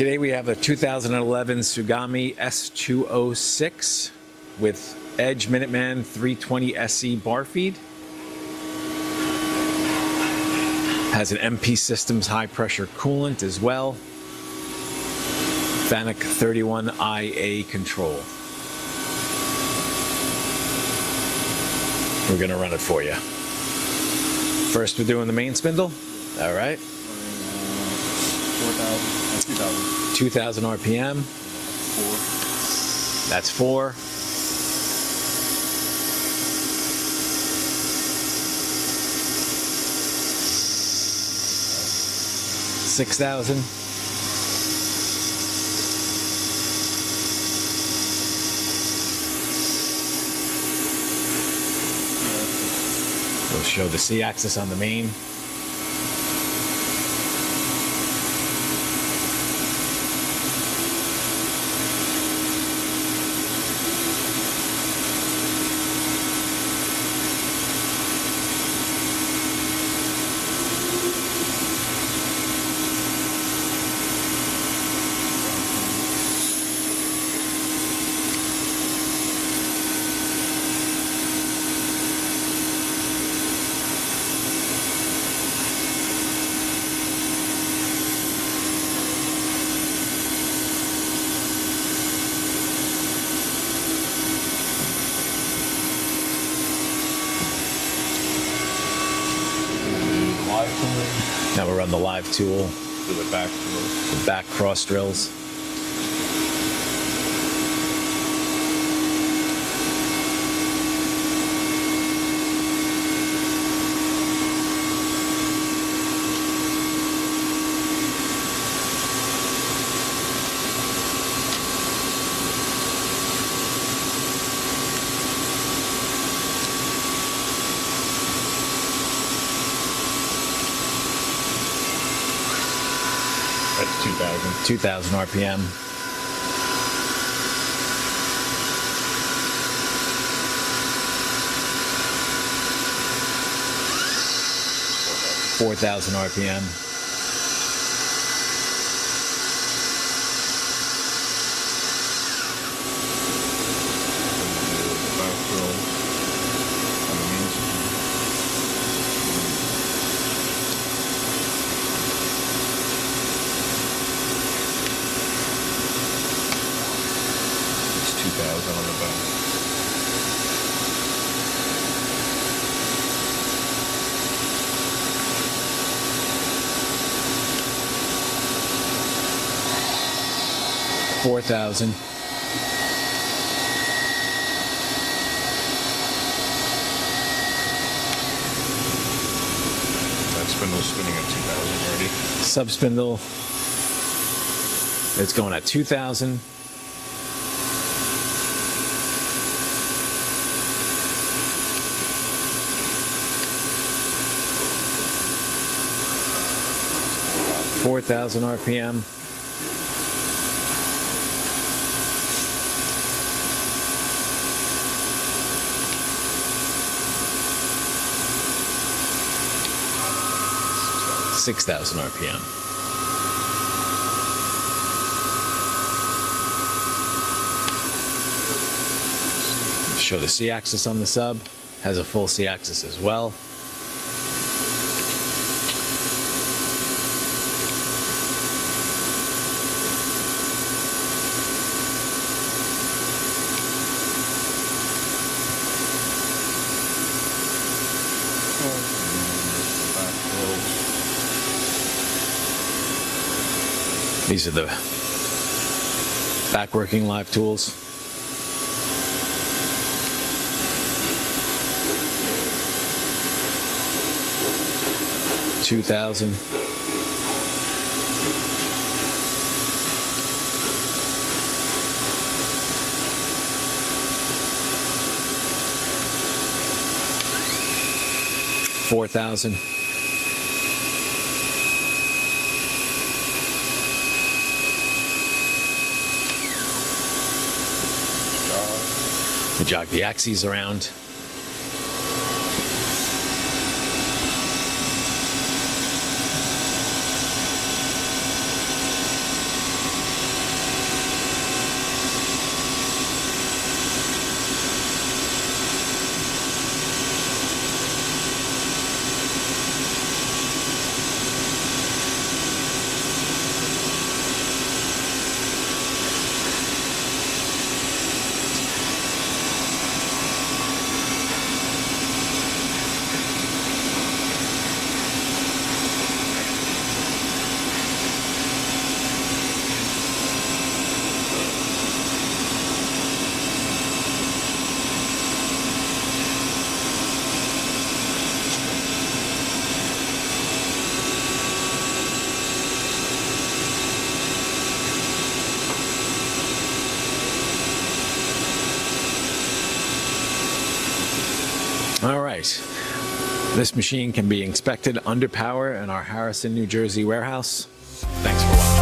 Today we have a 2011 Tsugami S206 with Edge Minuteman 320 SE bar feed. Has an MP Systems high pressure coolant as well. FANUC 31IA control. We're going to run it for you. First we're doing the main spindle. All right. 2,000 RPM. 4. That's 4. 6,000. We'll show the C-axis on the main. 5. Now we'll run the live tool. To the back drills. The back cross drills. That's 2,000. 2,000 RPM. $4,000 RPM. Back drills. On the main spindle. It's 2,000 on the back. $4,000. That spindle's spinning at 2,000 already. Sub spindle. It's going at 2,000. $4,000 RPM. $6,000 RPM. Show the C-axis on the sub. Has a full C-axis as well. Back drills. These are the back working live tools. $2,000. $4,000. We jog the axes around. All right. This machine can be inspected under power in our Harrison, New Jersey warehouse. Thanks for watching.